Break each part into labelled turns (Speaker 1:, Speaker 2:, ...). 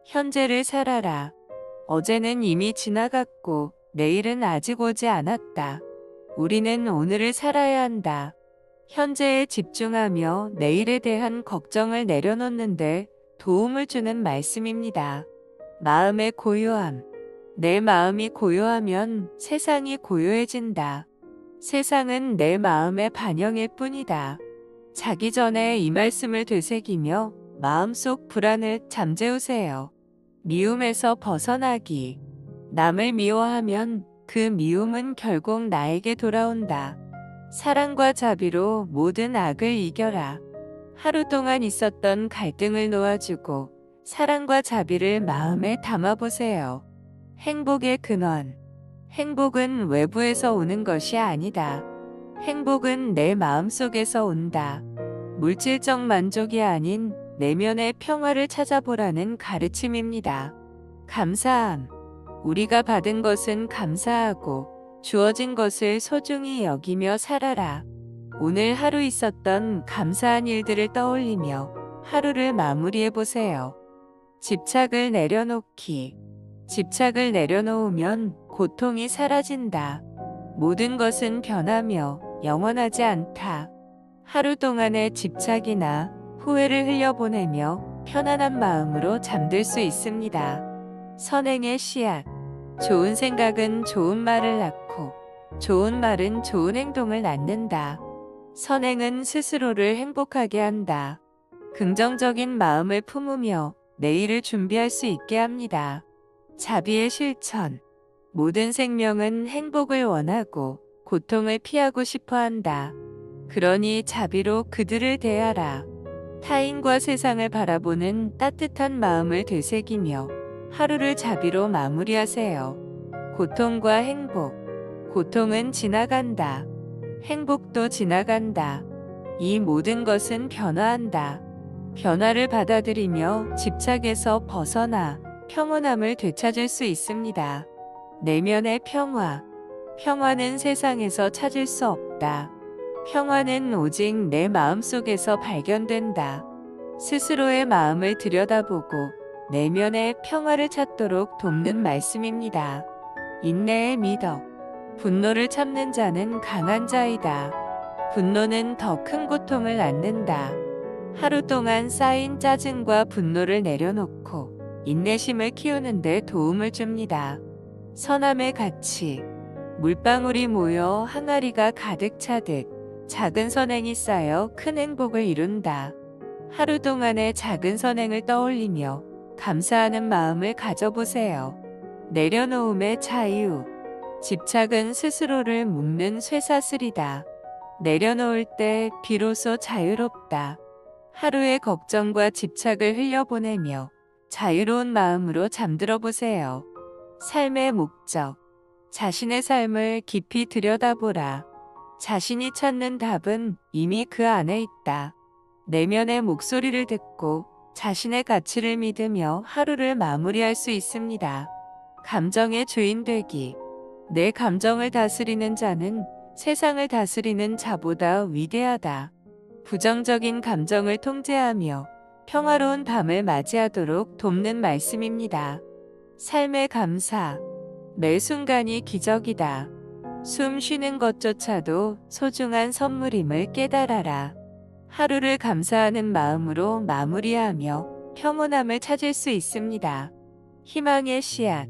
Speaker 1: 현재를 살아라. 어제는 이미 지나갔고 내일은 아직 오지 않았다. 우리는 오늘을 살아야 한다. 현재에 집중하며 내일에 대한 걱정을 내려놓는데 도움을 주는 말씀입니다. 마음의 고요함. 내 마음이 고요하면 세상이 고요해진다. 세상은 내 마음의 반영일 뿐이다. 자기 전에 이 말씀을 되새기며 마음속 불안을 잠재우세요. 미움에서 벗어나기. 남을 미워하면 그 미움은 결국 나에게 돌아온다. 사랑과 자비로 모든 악을 이겨라. 하루 동안 있었던 갈등을 놓아주고 사랑과 자비를 마음에 담아보세요. 행복의 근원. 행복은 외부에서 오는 것이 아니다. 행복은 내 마음속에서 온다. 물질적 만족이 아닌 내면의 평화를 찾아보라는 가르침입니다. 감사함. 우리가 받은 것은 감사하고 주어진 것을 소중히 여기며 살아라. 오늘 하루 있었던 감사한 일들을 떠올리며 하루를 마무리해 보세요. 집착을 내려놓기. 집착을 내려놓으면 고통이 사라진다. 모든 것은 변하며 영원하지 않다. 하루 동안의 집착이나 후회를 흘려보내며 편안한 마음으로 잠들 수 있습니다. 선행의 씨앗. 좋은 생각은 좋은 말을 낳고 좋은 말은 좋은 행동을 낳는다. 선행은 스스로를 행복하게 한다. 긍정적인 마음을 품으며 내일을 준비할 수 있게 합니다. 자비의 실천. 모든 생명은 행복을 원하고 고통을 피하고 싶어 한다. 그러니 자비로 그들을 대하라. 타인과 세상을 바라보는 따뜻한 마음을 되새기며 하루를 자비로 마무리하세요. 고통과 행복. 고통은 지나간다. 행복도 지나간다. 이 모든 것은 변화한다. 변화를 받아들이며 집착에서 벗어나 평온함을 되찾을 수 있습니다. 내면의 평화. 평화는 세상에서 찾을 수 없다. 평화는 오직 내 마음속에서 발견된다. 스스로의 마음을 들여다보고 내면의 평화를 찾도록 돕는 말씀입니다. 인내의 미덕. 분노를 참는 자는 강한 자이다. 분노는 더 큰 고통을 낳는다. 하루 동안 쌓인 짜증과 분노를 내려놓고 인내심을 키우는 데 도움을 줍니다. 선함의 가치. 물방울이 모여 항아리가 가득 차듯 작은 선행이 쌓여 큰 행복을 이룬다. 하루 동안의 작은 선행을 떠올리며 감사하는 마음을 가져보세요. 내려놓음의 자유. 집착은 스스로를 묶는 쇠사슬이다. 내려놓을 때 비로소 자유롭다. 하루의 걱정과 집착을 흘려보내며 자유로운 마음으로 잠들어 보세요. 삶의 목적. 자신의 삶을 깊이 들여다보라. 자신이 찾는 답은 이미 그 안에 있다. 내면의 목소리를 듣고 자신의 가치를 믿으며 하루를 마무리할 수 있습니다. 감정의 주인 되기. 내 감정을 다스리는 자는 세상을 다스리는 자보다 위대하다. 부정적인 감정을 통제하며 평화로운 밤을 맞이하도록 돕는 말씀입니다. 삶의 감사. 매 순간이 기적이다. 숨 쉬는 것조차도 소중한 선물임을 깨달아라. 하루를 감사하는 마음으로 마무리하며 평온함을 찾을 수 있습니다. 희망의 씨앗.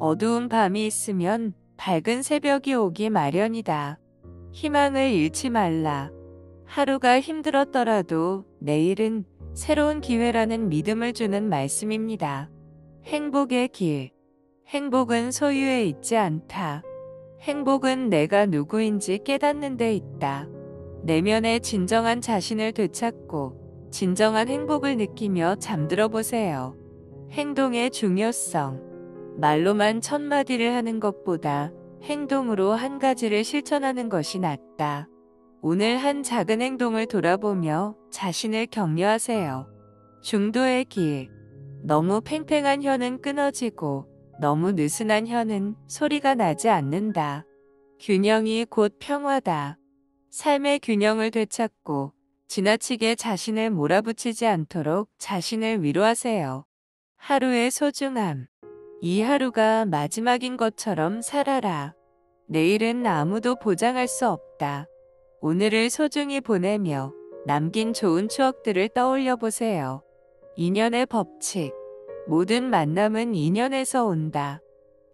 Speaker 1: 어두운 밤이 있으면 밝은 새벽이 오기 마련이다. 희망을 잃지 말라. 하루가 힘들었더라도 내일은 새로운 기회라는 믿음을 주는 말씀입니다. 행복의 길. 행복은 소유에 있지 않다. 행복은 내가 누구인지 깨닫는 데 있다. 내면의 진정한 자신을 되찾고 진정한 행복을 느끼며 잠들어 보세요. 행동의 중요성. 말로만 1000마디를 하는 것보다 행동으로 한 가지를 실천하는 것이 낫다. 오늘 한 작은 행동을 돌아보며 자신을 격려하세요. 중도의 길. 너무 팽팽한 혀는 끊어지고 너무 느슨한 혀는 소리가 나지 않는다. 균형이 곧 평화다. 삶의 균형을 되찾고 지나치게 자신을 몰아붙이지 않도록 자신을 위로하세요. 하루의 소중함. 이 하루가 마지막인 것처럼 살아라. 내일은 아무도 보장할 수 없다. 오늘을 소중히 보내며 남긴 좋은 추억들을 떠올려 보세요. 인연의 법칙. 모든 만남은 인연에서 온다.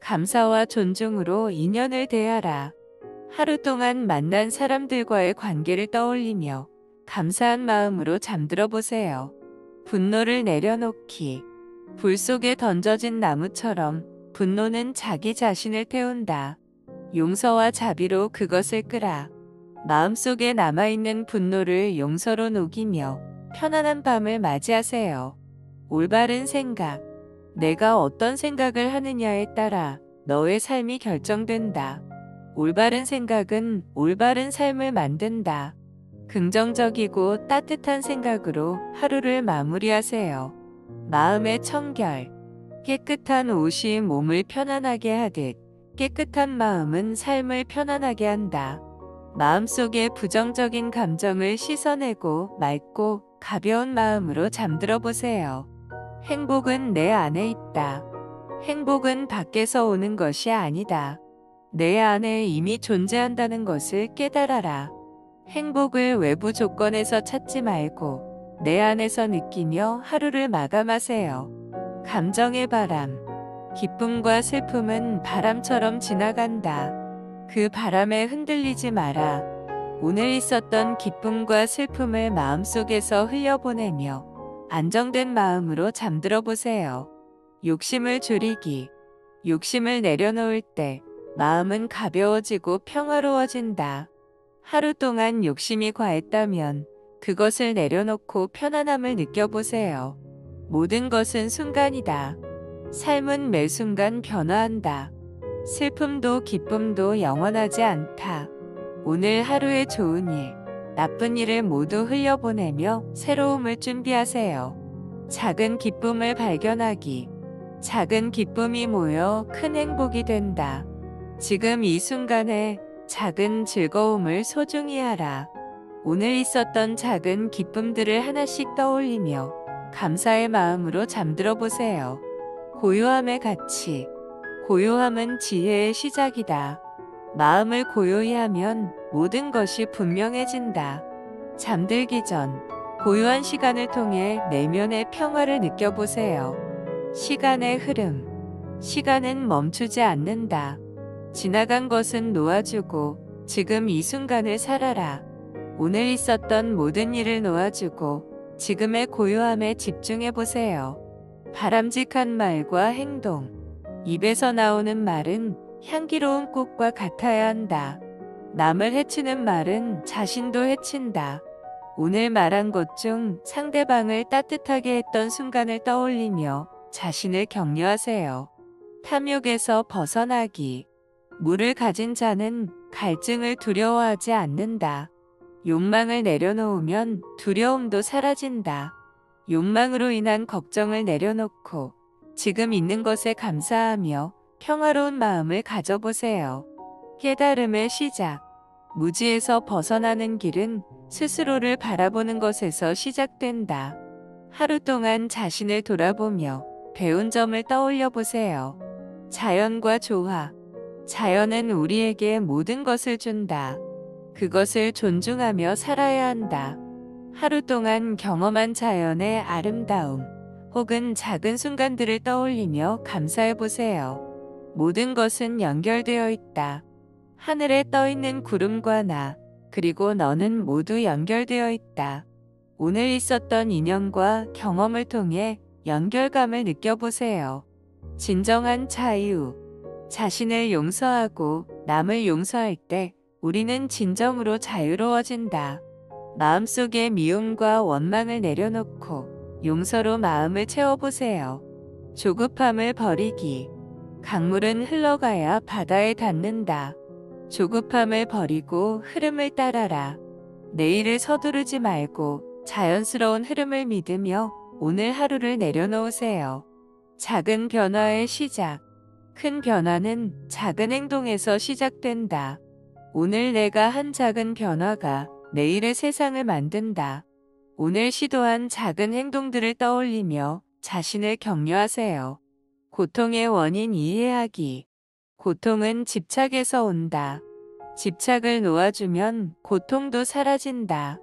Speaker 1: 감사와 존중으로 인연을 대하라. 하루 동안 만난 사람들과의 관계를 떠올리며 감사한 마음으로 잠들어 보세요. 분노를 내려놓기. 불 속에 던져진 나무처럼 분노는 자기 자신을 태운다. 용서와 자비로 그것을 끄라. 마음속에 남아있는 분노를 용서로 녹이며 편안한 밤을 맞이하세요. 올바른 생각. 내가 어떤 생각을 하느냐에 따라 너의 삶이 결정된다. 올바른 생각은 올바른 삶을 만든다. 긍정적이고 따뜻한 생각으로 하루를 마무리하세요. 마음의 청결. 깨끗한 옷이 몸을 편안하게 하듯 깨끗한 마음은 삶을 편안하게 한다. 마음속의 부정적인 감정을 씻어내고 맑고 가벼운 마음으로 잠들어 보세요. 행복은 내 안에 있다. 행복은 밖에서 오는 것이 아니다. 내 안에 이미 존재한다는 것을 깨달아라. 행복을 외부 조건에서 찾지 말고 내 안에서 느끼며 하루를 마감하세요. 감정의 바람. 기쁨과 슬픔은 바람처럼 지나간다. 그 바람에 흔들리지 마라. 오늘 있었던 기쁨과 슬픔을 마음속에서 흘려보내며 안정된 마음으로 잠들어 보세요. 욕심을 줄이기. 욕심을 내려놓을 때 마음은 가벼워지고 평화로워진다. 하루 동안 욕심이 과했다면 그것을 내려놓고 편안함을 느껴보세요. 모든 것은 순간이다. 삶은 매 순간 변화한다. 슬픔도 기쁨도 영원하지 않다. 오늘 하루의 좋은 일, 나쁜 일을 모두 흘려보내며 새로움을 준비하세요. 작은 기쁨을 발견하기. 작은 기쁨이 모여 큰 행복이 된다. 지금 이 순간에 작은 즐거움을 소중히 하라. 오늘 있었던 작은 기쁨들을 하나씩 떠올리며 감사의 마음으로 잠들어 보세요. 고요함의 가치. 고요함은 지혜의 시작이다. 마음을 고요히 하면 모든 것이 분명해진다. 잠들기 전 고요한 시간을 통해 내면의 평화를 느껴보세요. 시간의 흐름. 시간은 멈추지 않는다. 지나간 것은 놓아주고 지금 이 순간을 살아라. 오늘 있었던 모든 일을 놓아주고 지금의 고요함에 집중해 보세요. 바람직한 말과 행동. 입에서 나오는 말은 향기로운 꽃과 같아야 한다. 남을 해치는 말은 자신도 해친다. 오늘 말한 것 중 상대방을 따뜻하게 했던 순간을 떠올리며 자신을 격려하세요. 탐욕에서 벗어나기. 물을 가진 자는 갈증을 두려워하지 않는다. 욕망을 내려놓으면 두려움도 사라진다. 욕망으로 인한 걱정을 내려놓고 지금 있는 것에 감사하며 평화로운 마음을 가져보세요. 깨달음의 시작. 무지에서 벗어나는 길은 스스로를 바라보는 것에서 시작된다. 하루 동안 자신을 돌아보며 배운 점을 떠올려 보세요. 자연과 조화. 자연은 우리에게 모든 것을 준다. 그것을 존중하며 살아야 한다. 하루 동안 경험한 자연의 아름다움 혹은 작은 순간들을 떠올리며 감사해 보세요. 모든 것은 연결되어 있다. 하늘에 떠 있는 구름과 나, 그리고 너는 모두 연결되어 있다. 오늘 있었던 인연과 경험을 통해 연결감을 느껴보세요. 진정한 자유. 자신을 용서하고 남을 용서할 때 우리는 진정으로 자유로워진다. 마음속의 미움과 원망을 내려놓고 용서로 마음을 채워보세요. 조급함을 버리기. 강물은 흘러가야 바다에 닿는다. 조급함을 버리고 흐름을 따라라. 내일을 서두르지 말고 자연스러운 흐름을 믿으며 오늘 하루를 내려놓으세요. 작은 변화의 시작. 큰 변화는 작은 행동에서 시작된다. 오늘 내가 한 작은 변화가 내일의 세상을 만든다. 오늘 시도한 작은 행동들을 떠올리며 자신을 격려하세요. 고통의 원인 이해하기. 고통은 집착에서 온다. 집착을 놓아주면 고통도 사라진다.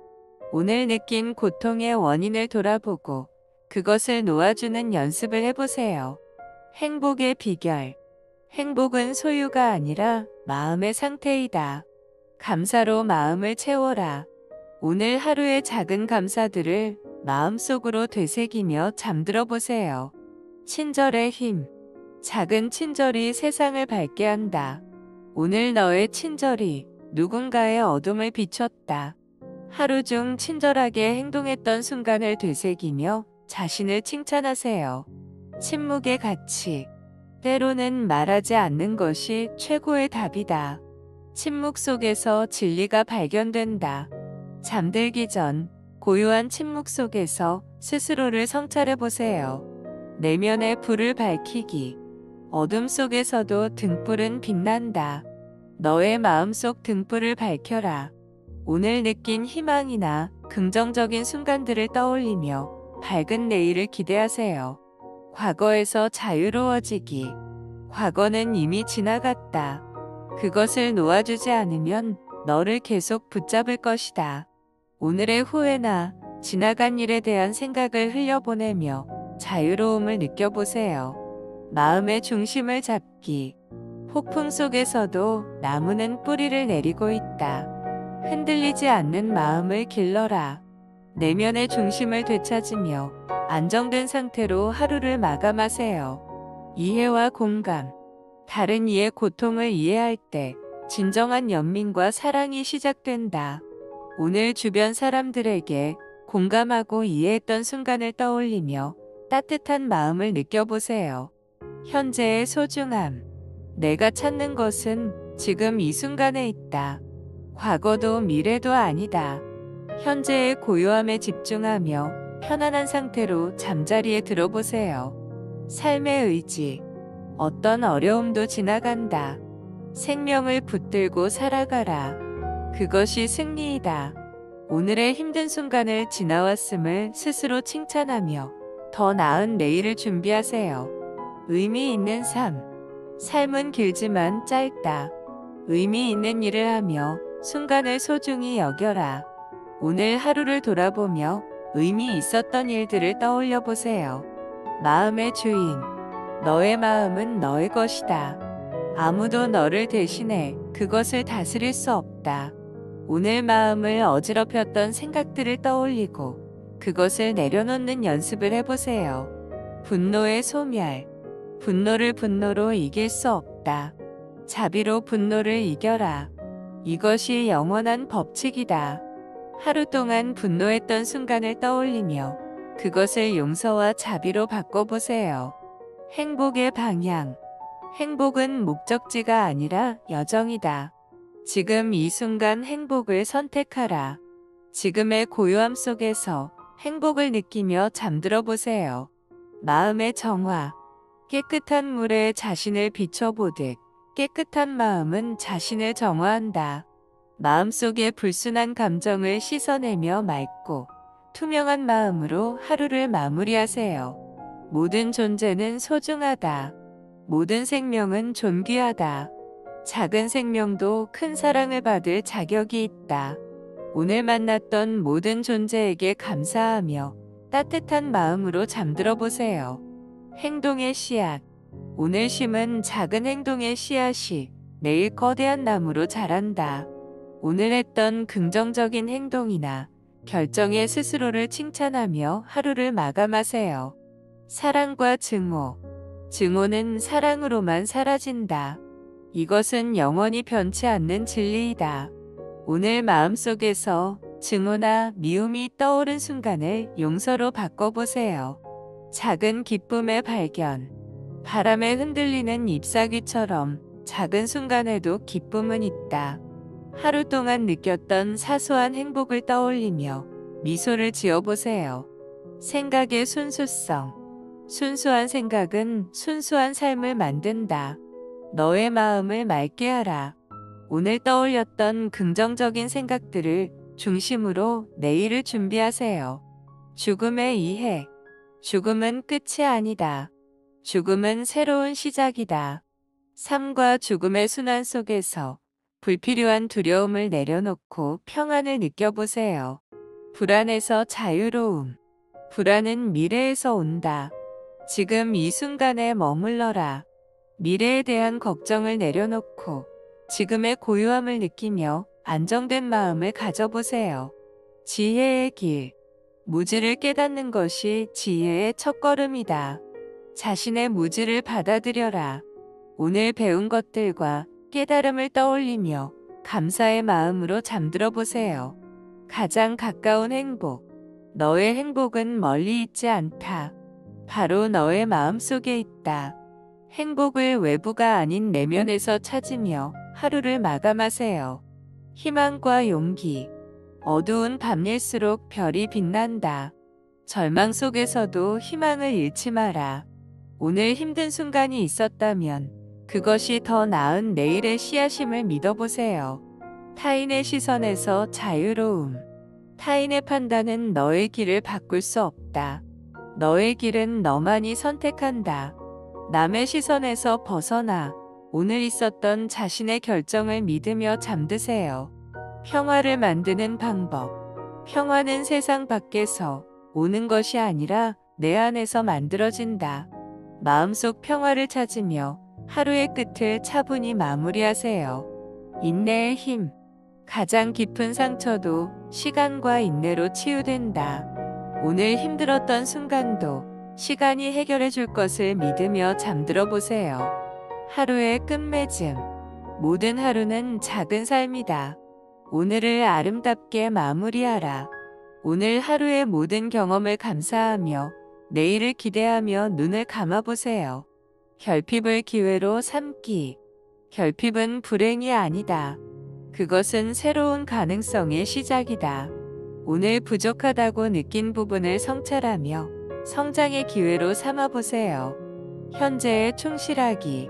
Speaker 1: 오늘 느낀 고통의 원인을 돌아보고 그것을 놓아주는 연습을 해보세요. 행복의 비결. 행복은 소유가 아니라 마음의 상태이다. 감사로 마음을 채워라. 오늘 하루의 작은 감사들을 마음속으로 되새기며 잠들어 보세요. 친절의 힘. 작은 친절이 세상을 밝게 한다. 오늘 너의 친절이 누군가의 어둠을 비췄다. 하루 중 친절하게 행동했던 순간을 되새기며 자신을 칭찬하세요. 침묵의 가치. 때로는 말하지 않는 것이 최고의 답이다. 침묵 속에서 진리가 발견된다. 잠들기 전 고요한 침묵 속에서 스스로를 성찰해 보세요. 내면의 불을 밝히기. 어둠 속에서도 등불은 빛난다. 너의 마음속 등불을 밝혀라. 오늘 느낀 희망이나 긍정적인 순간들을 떠올리며 밝은 내일을 기대하세요. 과거에서 자유로워지기. 과거는 이미 지나갔다. 그것을 놓아주지 않으면 너를 계속 붙잡을 것이다. 오늘의 후회나 지나간 일에 대한 생각을 흘려보내며 자유로움을 느껴보세요. 마음의 중심을 잡기. 폭풍 속에서도 나무는 뿌리를 내리고 있다. 흔들리지 않는 마음을 길러라. 내면의 중심을 되찾으며 안정된 상태로 하루를 마감하세요. 이해와 공감. 다른 이의 고통을 이해할 때 진정한 연민과 사랑이 시작된다. 오늘 주변 사람들에게 공감하고 이해했던 순간을 떠올리며 따뜻한 마음을 느껴보세요. 현재의 소중함. 내가 찾는 것은 지금 이 순간에 있다. 과거도 미래도 아니다. 현재의 고요함에 집중하며 편안한 상태로 잠자리에 들어보세요. 삶의 의지. 어떤 어려움도 지나간다. 생명을 붙들고 살아가라. 그것이 승리이다. 오늘의 힘든 순간을 지나왔음을 스스로 칭찬하며 더 나은 내일을 준비하세요. 의미 있는 삶. 삶은 길지만 짧다. 의미 있는 일을 하며 순간을 소중히 여겨라. 오늘 하루를 돌아보며 의미 있었던 일들을 떠올려 보세요. 마음의 주인. 너의 마음은 너의 것이다. 아무도 너를 대신해 그것을 다스릴 수 없다. 오늘 마음을 어지럽혔던 생각들을 떠올리고 그것을 내려놓는 연습을 해보세요. 분노의 소멸. 분노를 분노로 이길 수 없다. 자비로 분노를 이겨라. 이것이 영원한 법칙이다. 하루 동안 분노했던 순간을 떠올리며 그것을 용서와 자비로 바꿔보세요. 행복의 방향. 행복은 목적지가 아니라 여정이다. 지금 이 순간 행복을 선택하라. 지금의 고요함 속에서 행복을 느끼며 잠들어 보세요. 마음의 정화. 깨끗한 물에 자신을 비춰보듯 깨끗한 마음은 자신을 정화한다. 마음속의 불순한 감정을 씻어내며 맑고 투명한 마음으로 하루를 마무리하세요. 모든 존재는 소중하다. 모든 생명은 존귀하다. 작은 생명도 큰 사랑을 받을 자격이 있다. 오늘 만났던 모든 존재에게 감사하며 따뜻한 마음으로 잠들어 보세요. 행동의 씨앗. 오늘 심은 작은 행동의 씨앗이 내일 거대한 나무로 자란다. 오늘 했던 긍정적인 행동이나 결정에 스스로를 칭찬하며 하루를 마감하세요. 사랑과 증오. 증오는 사랑으로만 사라진다. 이것은 영원히 변치 않는 진리이다. 오늘 마음속에서 증오나 미움이 떠오른 순간을 용서로 바꿔보세요. 작은 기쁨의 발견. 바람에 흔들리는 잎사귀처럼 작은 순간에도 기쁨은 있다. 하루 동안 느꼈던 사소한 행복을 떠올리며 미소를 지어보세요. 생각의 순수성. 순수한 생각은 순수한 삶을 만든다. 너의 마음을 맑게 하라. 오늘 떠올렸던 긍정적인 생각들을 중심으로 내일을 준비하세요. 죽음의 이해. 죽음은 끝이 아니다. 죽음은 새로운 시작이다. 삶과 죽음의 순환 속에서 불필요한 두려움을 내려놓고 평안을 느껴보세요. 불안에서 자유로움. 불안은 미래에서 온다. 지금 이 순간에 머물러라. 미래에 대한 걱정을 내려놓고 지금의 고요함을 느끼며 안정된 마음을 가져보세요. 지혜의 길. 무지를 깨닫는 것이 지혜의 첫걸음이다. 자신의 무지를 받아들여라. 오늘 배운 것들과 깨달음을 떠올리며 감사의 마음으로 잠들어 보세요. 가장 가까운 행복. 너의 행복은 멀리 있지 않다. 바로 너의 마음 속에 있다. 행복을 외부가 아닌 내면에서 찾으며 하루를 마감하세요. 희망과 용기. 어두운 밤일수록 별이 빛난다. 절망 속에서도 희망을 잃지 마라. 오늘 힘든 순간이 있었다면 그것이 더 나은 내일의 씨앗임을 믿어보세요. 타인의 시선에서 자유로움. 타인의 판단은 너의 길을 바꿀 수 없다. 너의 길은 너만이 선택한다. 남의 시선에서 벗어나 오늘 있었던 자신의 결정을 믿으며 잠드세요. 평화를 만드는 방법. 평화는 세상 밖에서 오는 것이 아니라 내 안에서 만들어진다. 마음속 평화를 찾으며 하루의 끝을 차분히 마무리하세요. 인내의 힘. 가장 깊은 상처도 시간과 인내로 치유된다. 오늘 힘들었던 순간도 시간이 해결해 줄 것을 믿으며 잠들어 보세요. 하루의 끝맺음. 모든 하루는 작은 삶이다. 오늘을 아름답게 마무리하라. 오늘 하루의 모든 경험을 감사하며 내일을 기대하며 눈을 감아보세요. 결핍을 기회로 삼기. 결핍은 불행이 아니다. 그것은 새로운 가능성의 시작이다. 오늘 부족하다고 느낀 부분을 성찰하며 성장의 기회로 삼아보세요. 현재에 충실하기.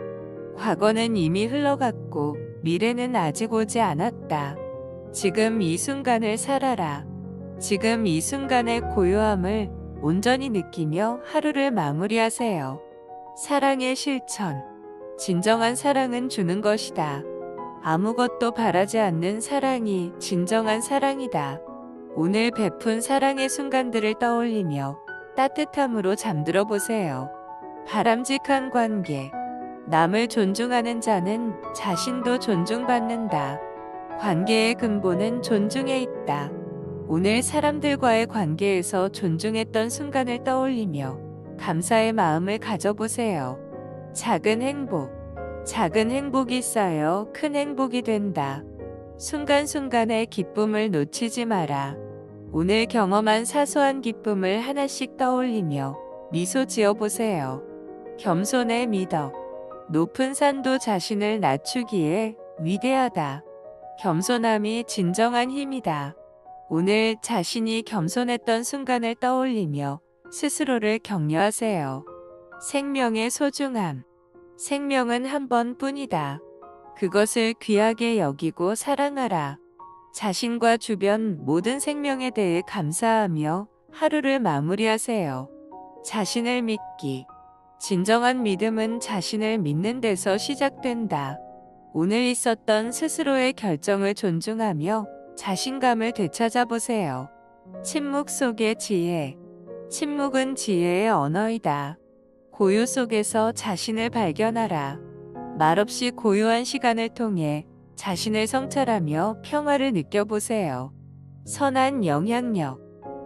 Speaker 1: 과거는 이미 흘러갔고 미래는 아직 오지 않았다. 지금 이 순간을 살아라. 지금 이 순간의 고요함을 온전히 느끼며 하루를 마무리하세요. 사랑의 실천. 진정한 사랑은 주는 것이다. 아무것도 바라지 않는 사랑이 진정한 사랑이다. 오늘 베푼 사랑의 순간들을 떠올리며 따뜻함으로 잠들어 보세요. 바람직한 관계. 남을 존중하는 자는 자신도 존중받는다. 관계의 근본은 존중에 있다. 오늘 사람들과의 관계에서 존중했던 순간을 떠올리며 감사의 마음을 가져보세요. 작은 행복. 작은 행복이 쌓여 큰 행복이 된다. 순간순간의 기쁨을 놓치지 마라. 오늘 경험한 사소한 기쁨을 하나씩 떠올리며 미소 지어보세요. 겸손의 미덕. 높은 산도 자신을 낮추기에 위대하다. 겸손함이 진정한 힘이다. 오늘 자신이 겸손했던 순간을 떠올리며 스스로를 격려하세요. 생명의 소중함. 생명은 한 번뿐이다. 그것을 귀하게 여기고 사랑하라. 자신과 주변 모든 생명에 대해 감사하며 하루를 마무리하세요. 자신을 믿기. 진정한 믿음은 자신을 믿는 데서 시작된다. 오늘 있었던 스스로의 결정을 존중하며 자신감을 되찾아보세요. 침묵 속의 지혜. 침묵은 지혜의 언어이다. 고요 속에서 자신을 발견하라. 말없이 고요한 시간을 통해 자신을 성찰하며 평화를 느껴보세요. 선한 영향력.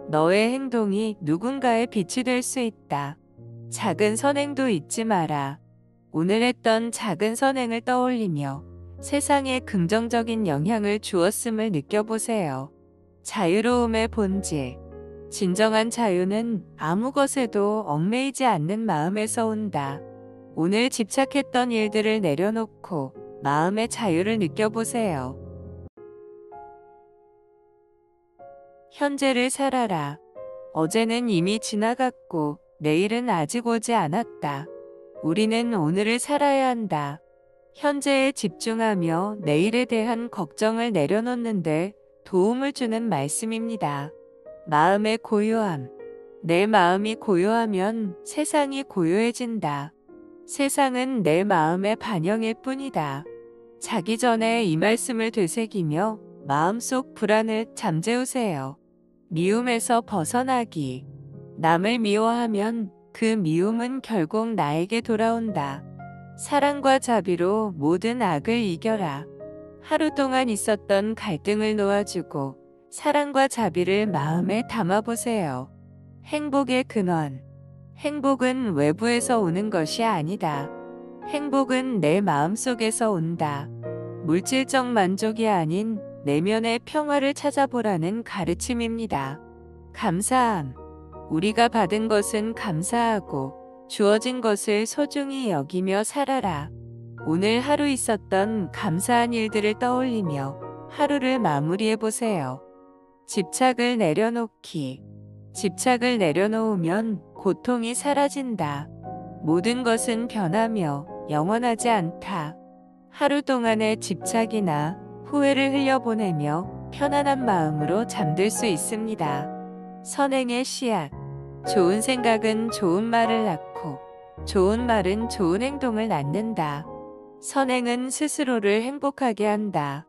Speaker 1: 너의 행동이 누군가의 빛이 될 수 있다. 작은 선행도 잊지 마라. 오늘 했던 작은 선행을 떠올리며 세상에 긍정적인 영향을 주었음을 느껴보세요. 자유로움의 본질. 진정한 자유는 아무 것에도 얽매이지 않는 마음에서 온다. 오늘 집착했던 일들을 내려놓고 마음의 자유를 느껴보세요. 현재를 살아라. 어제는 이미 지나갔고 내일은 아직 오지 않았다. 우리는 오늘을 살아야 한다. 현재에 집중하며 내일에 대한 걱정을 내려놓는데 도움을 주는 말씀입니다. 마음의 고요함. 내 마음이 고요하면 세상이 고요해진다. 세상은 내 마음의 반영일 뿐이다. 자기 전에 이 말씀을 되새기며 마음속 불안을 잠재우세요. 미움에서 벗어나기. 남을 미워하면 그 미움은 결국 나에게 돌아온다. 사랑과 자비로 모든 악을 이겨라. 하루 동안 있었던 갈등을 놓아주고 사랑과 자비를 마음에 담아보세요. 행복의 근원. 행복은 외부에서 오는 것이 아니다. 행복은 내 마음속에서 온다. 물질적 만족이 아닌 내면의 평화를 찾아보라는 가르침입니다. 감사함. 우리가 받은 것은 감사하고 주어진 것을 소중히 여기며 살아라. 오늘 하루 있었던 감사한 일들을 떠올리며 하루를 마무리해 보세요. 집착을 내려놓기. 집착을 내려놓으면 고통이 사라진다. 모든 것은 변하며 영원하지 않다. 하루 동안의 집착이나 후회를 흘려보내며 편안한 마음으로 잠들 수 있습니다. 선행의 씨앗. 좋은 생각은 좋은 말을 낳고 좋은 말은 좋은 행동을 낳는다. 선행은 스스로를 행복하게 한다.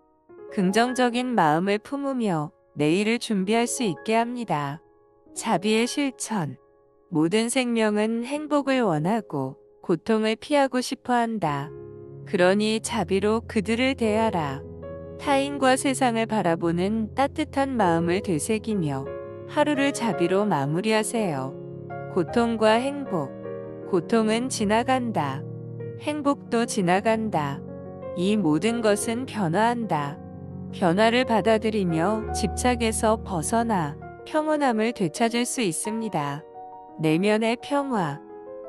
Speaker 1: 긍정적인 마음을 품으며 내일을 준비할 수 있게 합니다. 자비의 실천. 모든 생명은 행복을 원하고 고통을 피하고 싶어 한다. 그러니 자비로 그들을 대하라. 타인과 세상을 바라보는 따뜻한 마음을 되새기며 하루를 자비로 마무리하세요. 고통과 행복. 고통은 지나간다. 행복도 지나간다. 이 모든 것은 변화한다. 변화를 받아들이며 집착에서 벗어나 평온함을 되찾을 수 있습니다. 내면의 평화.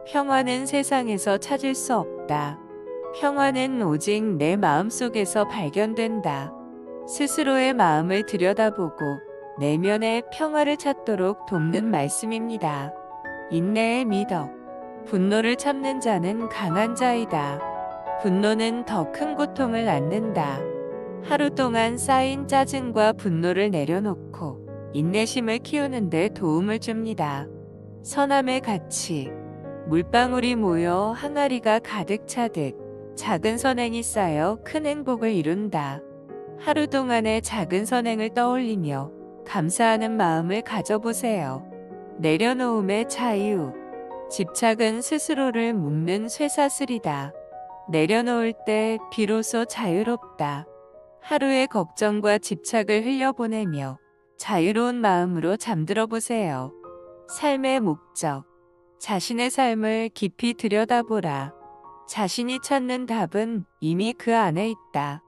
Speaker 1: 평화는 세상에서 찾을 수 없다. 평화는 오직 내 마음속에서 발견된다. 스스로의 마음을 들여다보고 내면의 평화를 찾도록 돕는 말씀입니다. 인내의 미덕. 분노를 참는 자는 강한 자이다. 분노는 더 큰 고통을 낳는다. 하루 동안 쌓인 짜증과 분노를 내려놓고 인내심을 키우는 데 도움을 줍니다. 선함의 가치. 물방울이 모여 항아리가 가득 차듯 작은 선행이 쌓여 큰 행복을 이룬다. 하루 동안의 작은 선행을 떠올리며 감사하는 마음을 가져보세요. 내려놓음의 자유. 집착은 스스로를 묶는 쇠사슬이다. 내려놓을 때 비로소 자유롭다. 하루의 걱정과 집착을 흘려보내며 자유로운 마음으로 잠들어 보세요. 삶의 목적. 자신의 삶을 깊이 들여다보라. 자신이 찾는 답은 이미 그 안에 있다.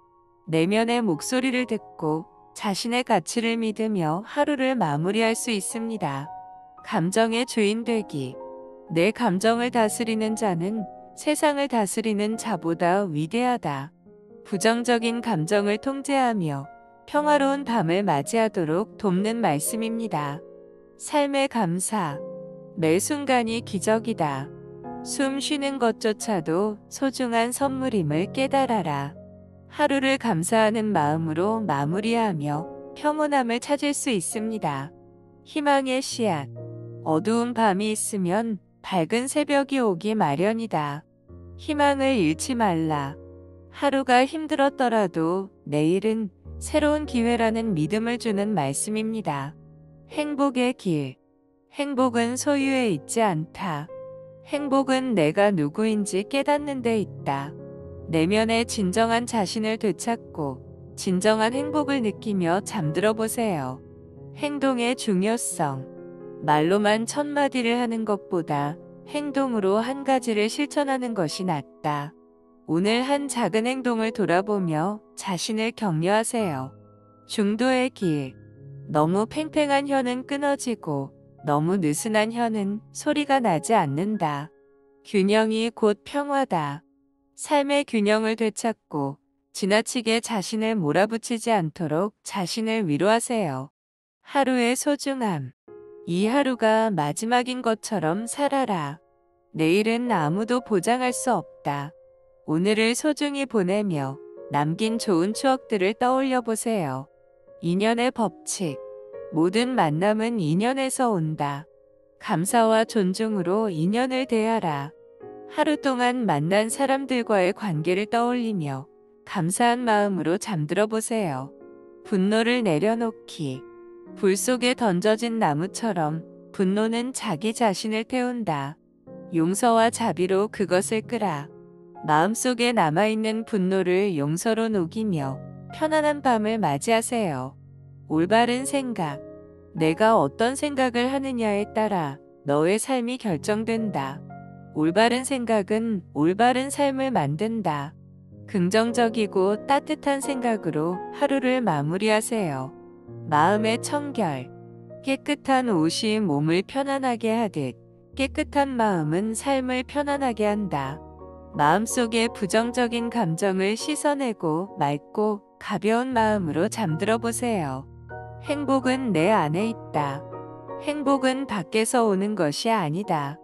Speaker 1: 내면의 목소리를 듣고 자신의 가치를 믿으며 하루를 마무리할 수 있습니다. 감정의 주인 되기. 내 감정을 다스리는 자는 세상을 다스리는 자보다 위대하다. 부정적인 감정을 통제하며 평화로운 밤을 맞이하도록 돕는 말씀입니다. 삶의 감사. 매 순간이 기적이다. 숨 쉬는 것조차도 소중한 선물임을 깨달아라. 하루를 감사하는 마음으로 마무리하며 평온함을 찾을 수 있습니다. 희망의 씨앗. 어두운 밤이 있으면 밝은 새벽이 오기 마련이다. 희망을 잃지 말라. 하루가 힘들었더라도 내일은 새로운 기회라는 믿음을 주는 말씀입니다. 행복의 길. 행복은 소유에 있지 않다. 행복은 내가 누구인지 깨닫는 데 있다. 내면의 진정한 자신을 되찾고 진정한 행복을 느끼며 잠들어 보세요. 행동의 중요성. 말로만 1000마디를 하는 것보다 행동으로 한 가지를 실천하는 것이 낫다. 오늘 한 작은 행동을 돌아보며 자신을 격려하세요. 중도의 길. 너무 팽팽한 혀는 끊어지고 너무 느슨한 혀는 소리가 나지 않는다. 균형이 곧 평화다. 삶의 균형을 되찾고 지나치게 자신을 몰아붙이지 않도록 자신을 위로하세요. 하루의 소중함. 이 하루가 마지막인 것처럼 살아라. 내일은 아무도 보장할 수 없다. 오늘을 소중히 보내며 남긴 좋은 추억들을 떠올려 보세요. 인연의 법칙. 모든 만남은 인연에서 온다. 감사와 존중으로 인연을 대하라. 하루 동안 만난 사람들과의 관계를 떠올리며 감사한 마음으로 잠들어 보세요. 분노를 내려놓기. 불 속에 던져진 나무처럼 분노는 자기 자신을 태운다. 용서와 자비로 그것을 끄라. 마음속에 남아있는 분노를 용서로 녹이며 편안한 밤을 맞이하세요. 올바른 생각. 내가 어떤 생각을 하느냐에 따라 너의 삶이 결정된다. 올바른 생각은 올바른 삶을 만든다. 긍정적이고 따뜻한 생각으로 하루를 마무리하세요. 마음의 청결. 깨끗한 옷이 몸을 편안하게 하듯 깨끗한 마음은 삶을 편안하게 한다. 마음속의 부정적인 감정을 씻어내고 맑고 가벼운 마음으로 잠들어 보세요. 행복은 내 안에 있다. 행복은 밖에서 오는 것이 아니다.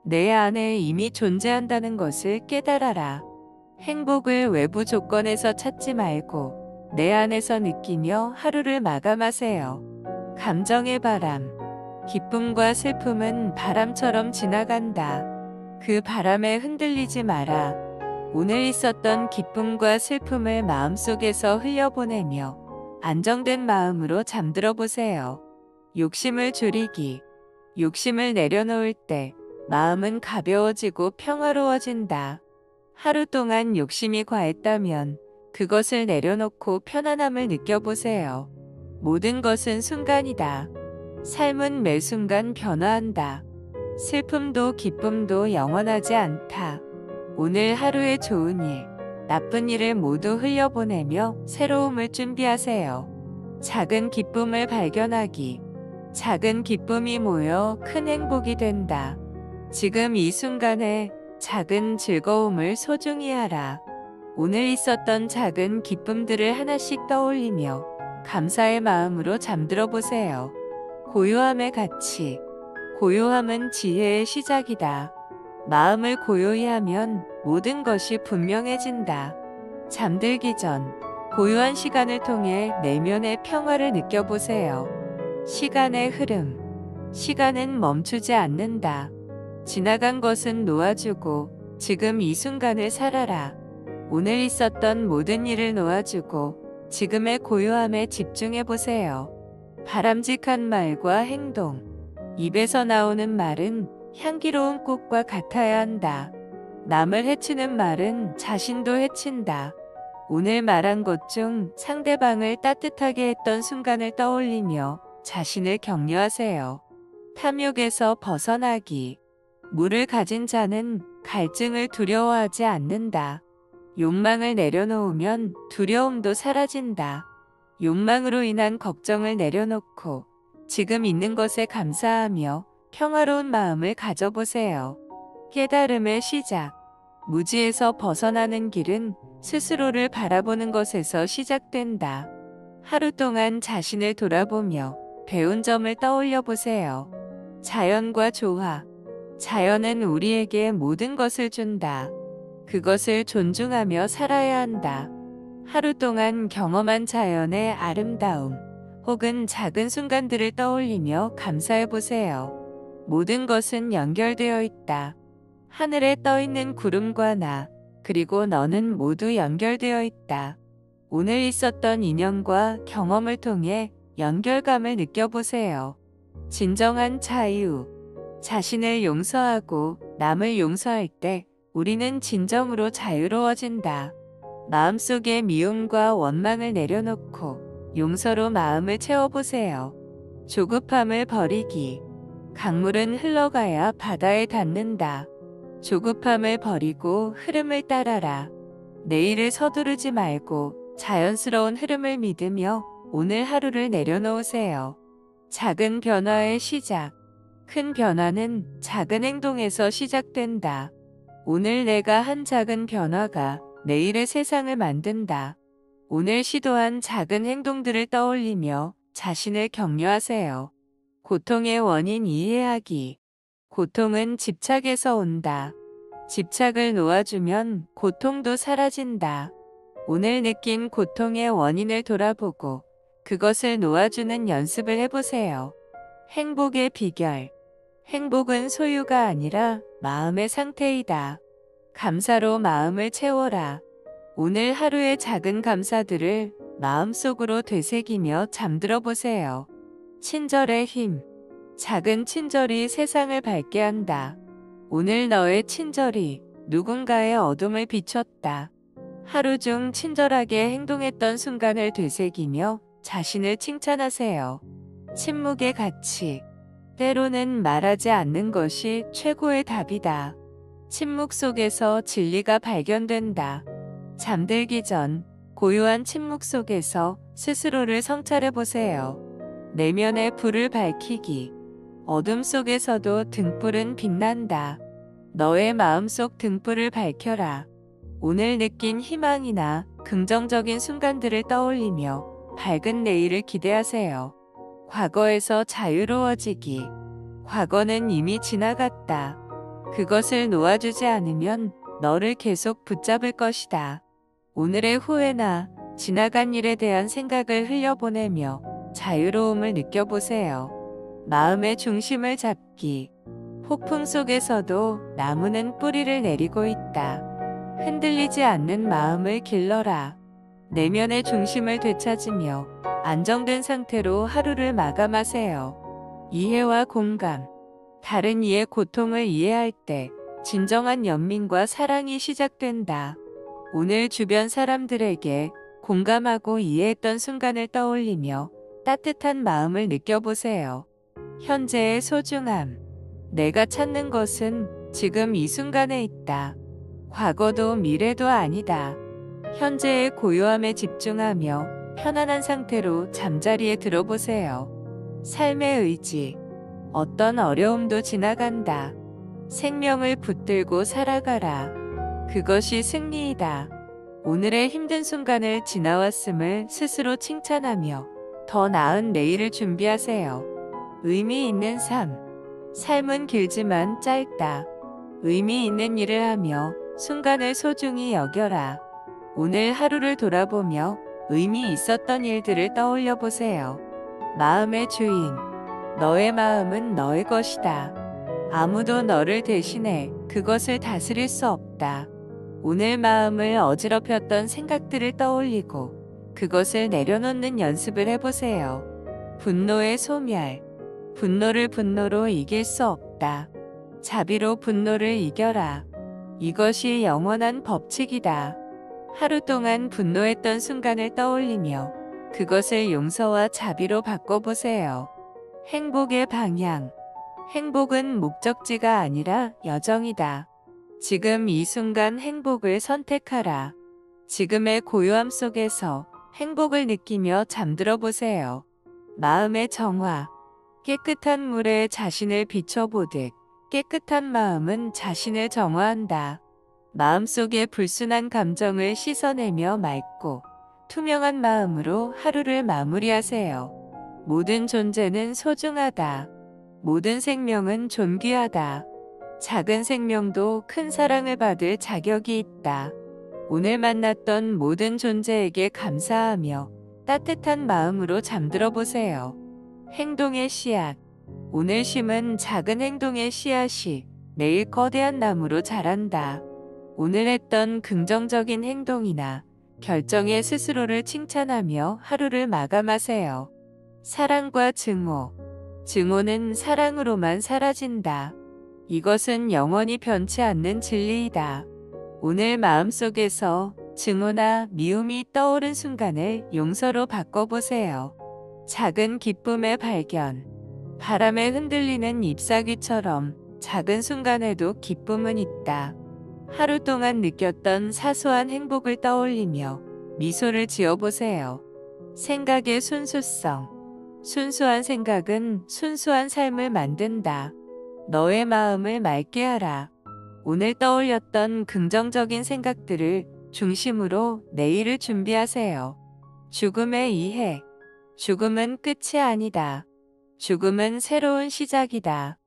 Speaker 1: 내 안에 이미 존재한다는 것을 깨달아라. 행복을 외부 조건에서 찾지 말고 내 안에서 느끼며 하루를 마감하세요. 감정의 바람. 기쁨과 슬픔은 바람처럼 지나간다. 그 바람에 흔들리지 마라. 오늘 있었던 기쁨과 슬픔을 마음속에서 흘려보내며 안정된 마음으로 잠들어 보세요. 욕심을 줄이기. 욕심을 내려놓을 때 마음은 가벼워지고 평화로워진다. 하루 동안 욕심이 과했다면 그것을 내려놓고 편안함을 느껴보세요. 모든 것은 순간이다. 삶은 매 순간 변화한다. 슬픔도 기쁨도 영원하지 않다. 오늘 하루의 좋은 일, 나쁜 일을 모두 흘려보내며 새로움을 준비하세요. 작은 기쁨을 발견하기. 작은 기쁨이 모여 큰 행복이 된다. 지금 이 순간에 작은 즐거움을 소중히 하라. 오늘 있었던 작은 기쁨들을 하나씩 떠올리며 감사의 마음으로 잠들어 보세요. 고요함의 가치. 고요함은 지혜의 시작이다. 마음을 고요히 하면 모든 것이 분명해진다. 잠들기 전 고요한 시간을 통해 내면의 평화를 느껴보세요. 시간의 흐름. 시간은 멈추지 않는다. 지나간 것은 놓아주고 지금 이 순간을 살아라. 오늘 있었던 모든 일을 놓아주고 지금의 고요함에 집중해 보세요. 바람직한 말과 행동. 입에서 나오는 말은 향기로운 꽃과 같아야 한다. 남을 해치는 말은 자신도 해친다. 오늘 말한 것 중 상대방을 따뜻하게 했던 순간을 떠올리며 자신을 격려하세요. 탐욕에서 벗어나기. 물을 가진 자는 갈증을 두려워하지 않는다. 욕망을 내려놓으면 두려움도 사라진다. 욕망으로 인한 걱정을 내려놓고 지금 있는 것에 감사하며 평화로운 마음을 가져보세요. 깨달음의 시작. 무지에서 벗어나는 길은 스스로를 바라보는 것에서 시작된다. 하루 동안 자신을 돌아보며 배운 점을 떠올려 보세요. 자연과 조화. 자연은 우리에게 모든 것을 준다. 그것을 존중하며 살아야 한다. 하루 동안 경험한 자연의 아름다움, 혹은 작은 순간들을 떠올리며 감사해 보세요. 모든 것은 연결되어 있다. 하늘에 떠 있는 구름과 나, 그리고 너는 모두 연결되어 있다. 오늘 있었던 인연과 경험을 통해 연결감을 느껴보세요. 진정한 자유. 자신을 용서하고 남을 용서할 때 우리는 진정으로 자유로워진다. 마음속의 미움과 원망을 내려놓고 용서로 마음을 채워보세요. 조급함을 버리기. 강물은 흘러가야 바다에 닿는다. 조급함을 버리고 흐름을 따라라. 내일을 서두르지 말고 자연스러운 흐름을 믿으며 오늘 하루를 내려놓으세요. 작은 변화의 시작. 큰 변화는 작은 행동에서 시작된다. 오늘 내가 한 작은 변화가 내일의 세상을 만든다. 오늘 시도한 작은 행동들을 떠올리며 자신을 격려하세요. 고통의 원인 이해하기. 고통은 집착에서 온다. 집착을 놓아주면 고통도 사라진다. 오늘 느낀 고통의 원인을 돌아보고 그것을 놓아주는 연습을 해보세요. 행복의 비결. 행복은 소유가 아니라 마음의 상태이다. 감사로 마음을 채워라. 오늘 하루의 작은 감사들을 마음속으로 되새기며 잠들어 보세요. 친절의 힘. 작은 친절이 세상을 밝게 한다. 오늘 너의 친절이 누군가의 어둠을 비췄다. 하루 중 친절하게 행동했던 순간을 되새기며 자신을 칭찬하세요. 침묵의 가치. 때로는 말하지 않는 것이 최고의 답이다. 침묵 속에서 진리가 발견된다. 잠들기 전 고요한 침묵 속에서 스스로를 성찰해 보세요. 내면의 불을 밝히기. 어둠 속에서도 등불은 빛난다. 너의 마음속 등불을 밝혀라. 오늘 느낀 희망이나 긍정적인 순간들을 떠올리며 밝은 내일을 기대하세요. 과거에서 자유로워지기. 과거는 이미 지나갔다. 그것을 놓아주지 않으면 너를 계속 붙잡을 것이다. 오늘의 후회나 지나간 일에 대한 생각을 흘려보내며 자유로움을 느껴보세요. 마음의 중심을 잡기. 폭풍 속에서도 나무는 뿌리를 내리고 있다. 흔들리지 않는 마음을 길러라. 내면의 중심을 되찾으며 안정된 상태로 하루를 마감하세요. 이해와 공감. 다른 이의 고통을 이해할 때 진정한 연민과 사랑이 시작된다. 오늘 주변 사람들에게 공감하고 이해했던 순간을 떠올리며 따뜻한 마음을 느껴보세요. 현재의 소중함. 내가 찾는 것은 지금 이 순간에 있다. 과거도 미래도 아니다. 현재의 고요함에 집중하며 편안한 상태로 잠자리에 들어보세요. 삶의 의지. 어떤 어려움도 지나간다. 생명을 붙들고 살아가라. 그것이 승리이다. 오늘의 힘든 순간을 지나왔음을 스스로 칭찬하며 더 나은 내일을 준비하세요. 의미 있는 삶. 삶은 길지만 짧다. 의미 있는 일을 하며 순간을 소중히 여겨라. 오늘 하루를 돌아보며 의미 있었던 일들을 떠올려 보세요. 마음의 주인. 너의 마음은 너의 것이다. 아무도 너를 대신해 그것을 다스릴 수 없다. 오늘 마음을 어지럽혔던 생각들을 떠올리고 그것을 내려놓는 연습을 해보세요. 분노의 소멸. 분노를 분노로 이길 수 없다. 자비로 분노를 이겨라. 이것이 영원한 법칙이다. 하루 동안 분노했던 순간을 떠올리며 그것을 용서와 자비로 바꿔보세요. 행복의 방향. 행복은 목적지가 아니라 여정이다. 지금 이 순간 행복을 선택하라. 지금의 고요함 속에서 행복을 느끼며 잠들어 보세요. 마음의 정화. 깨끗한 물에 자신을 비춰보듯 깨끗한 마음은 자신을 정화한다. 마음속의 불순한 감정을 씻어내며 맑고 투명한 마음으로 하루를 마무리하세요. 모든 존재는 소중하다. 모든 생명은 존귀하다. 작은 생명도 큰 사랑을 받을 자격이 있다. 오늘 만났던 모든 존재에게 감사하며 따뜻한 마음으로 잠들어 보세요. 행동의 씨앗. 오늘 심은 작은 행동의 씨앗이 내일 거대한 나무로 자란다. 오늘 했던 긍정적인 행동이나 결정에 스스로를 칭찬하며 하루를 마감하세요. 사랑과 증오. 증오는 사랑으로만 사라진다. 이것은 영원히 변치 않는 진리이다. 오늘 마음속에서 증오나 미움이 떠오른 순간을 용서로 바꿔보세요. 작은 기쁨의 발견. 바람에 흔들리는 잎사귀처럼 작은 순간에도 기쁨은 있다. 하루 동안 느꼈던 사소한 행복을 떠올리며 미소를 지어보세요. 생각의 순수성. 순수한 생각은 순수한 삶을 만든다. 너의 마음을 맑게 하라. 오늘 떠올렸던 긍정적인 생각들을 중심으로 내일을 준비하세요. 죽음의 이해. 죽음은 끝이 아니다. 죽음은 새로운 시작이다.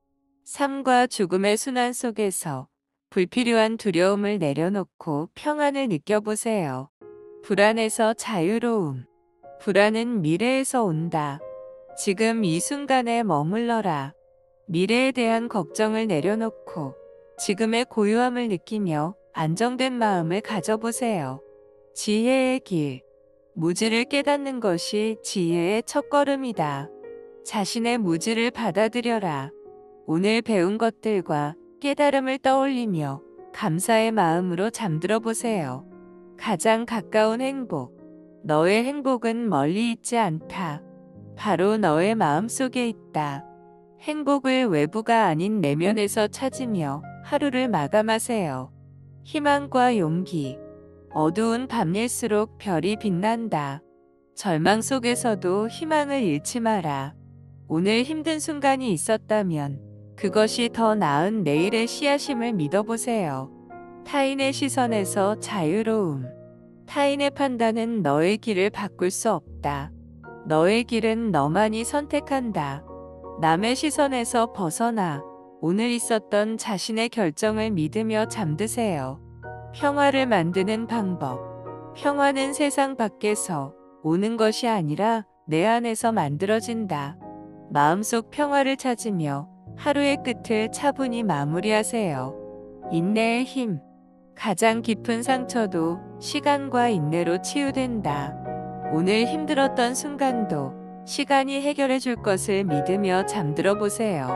Speaker 1: 삶과 죽음의 순환 속에서 불필요한 두려움을 내려놓고 평안을 느껴보세요. 불안에서 자유로움. 불안은 미래에서 온다. 지금 이 순간에 머물러라. 미래에 대한 걱정을 내려놓고 지금의 고요함을 느끼며 안정된 마음을 가져보세요. 지혜의 길. 무지를 깨닫는 것이 지혜의 첫걸음이다. 자신의 무지를 받아들여라. 오늘 배운 것들과 깨달음을 떠올리며 감사의 마음으로 잠들어 보세요. 가장 가까운 행복. 너의 행복은 멀리 있지 않다. 바로 너의 마음 속에 있다. 행복을 외부가 아닌 내면에서 찾으며 하루를 마감하세요. 희망과 용기. 어두운 밤일수록 별이 빛난다. 절망 속에서도 희망을 잃지 마라. 오늘 힘든 순간이 있었다면 그것이 더 나은 내일의 씨앗임을 믿어보세요. 타인의 시선에서 자유로움. 타인의 판단은 너의 길을 바꿀 수 없다. 너의 길은 너만이 선택한다. 남의 시선에서 벗어나 오늘 있었던 자신의 결정을 믿으며 잠드세요. 평화를 만드는 방법. 평화는 세상 밖에서 오는 것이 아니라 내 안에서 만들어진다. 마음속 평화를 찾으며 하루의 끝을 차분히 마무리하세요. 인내의 힘. 가장 깊은 상처도 시간과 인내로 치유된다. 오늘 힘들었던 순간도 시간이 해결해 줄 것을 믿으며 잠들어 보세요.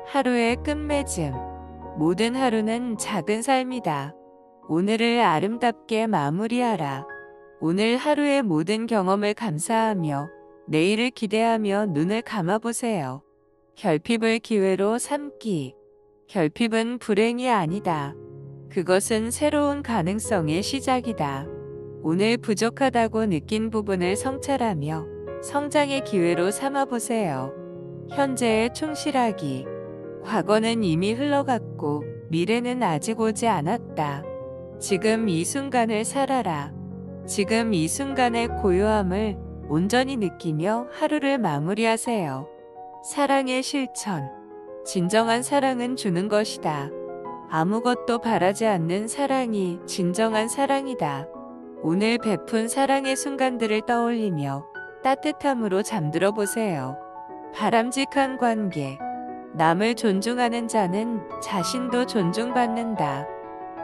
Speaker 1: 하루의 끝맺음. 모든 하루는 작은 삶이다. 오늘을 아름답게 마무리하라. 오늘 하루의 모든 경험을 감사하며 내일을 기대하며 눈을 감아보세요. 결핍을 기회로 삼기. 결핍은 불행이 아니다. 그것은 새로운 가능성의 시작이다. 오늘 부족하다고 느낀 부분을 성찰하며 성장의 기회로 삼아보세요. 현재에 충실하기. 과거는 이미 흘러갔고 미래는 아직 오지 않았다. 지금 이 순간을 살아라. 지금 이 순간의 고요함을 온전히 느끼며 하루를 마무리하세요. 사랑의 실천. 진정한 사랑은 주는 것이다. 아무것도 바라지 않는 사랑이 진정한 사랑이다. 오늘 베푼 사랑의 순간들을 떠올리며 따뜻함으로 잠들어 보세요. 바람직한 관계. 남을 존중하는 자는 자신도 존중받는다.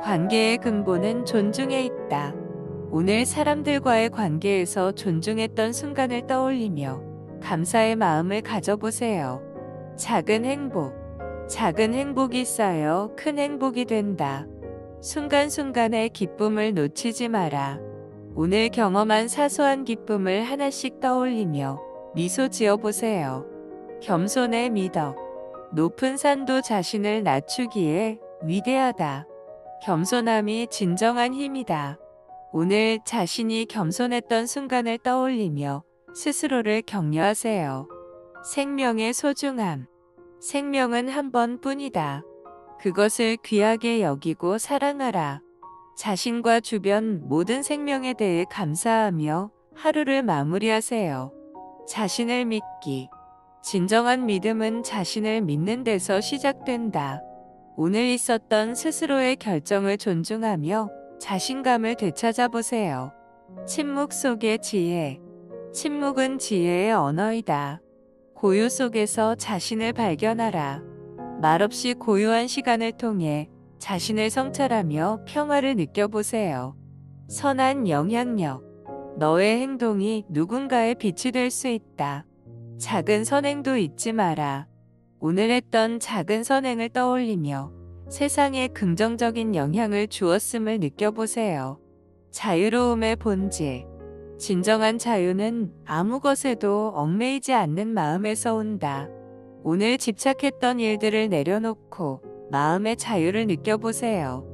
Speaker 1: 관계의 근본은 존중에 있다. 오늘 사람들과의 관계에서 존중했던 순간을 떠올리며 감사의 마음을 가져보세요. 작은 행복. 작은 행복이 쌓여 큰 행복이 된다. 순간순간의 기쁨을 놓치지 마라. 오늘 경험한 사소한 기쁨을 하나씩 떠올리며 미소 지어보세요. 겸손의 미덕. 높은 산도 자신을 낮추기에 위대하다. 겸손함이 진정한 힘이다. 오늘 자신이 겸손했던 순간을 떠올리며 스스로를 격려하세요. 생명의 소중함. 생명은 한 번뿐이다. 그것을 귀하게 여기고 사랑하라. 자신과 주변 모든 생명에 대해 감사하며 하루를 마무리하세요. 자신을 믿기. 진정한 믿음은 자신을 믿는 데서 시작된다. 오늘 있었던 스스로의 결정을 존중하며 자신감을 되찾아보세요. 침묵 속의 지혜. 침묵은 지혜의 언어이다. 고요 속에서 자신을 발견하라. 말없이 고요한 시간을 통해 자신을 성찰하며 평화를 느껴보세요. 선한 영향력. 너의 행동이 누군가의 빛이 될 수 있다. 작은 선행도 잊지 마라. 오늘 했던 작은 선행을 떠올리며 세상에 긍정적인 영향을 주었음을 느껴보세요. 자유로움의 본질. 진정한 자유는 아무 것에도 얽매이지 않는 마음에서 온다. 오늘 집착했던 일들을 내려놓고 마음의 자유를 느껴보세요.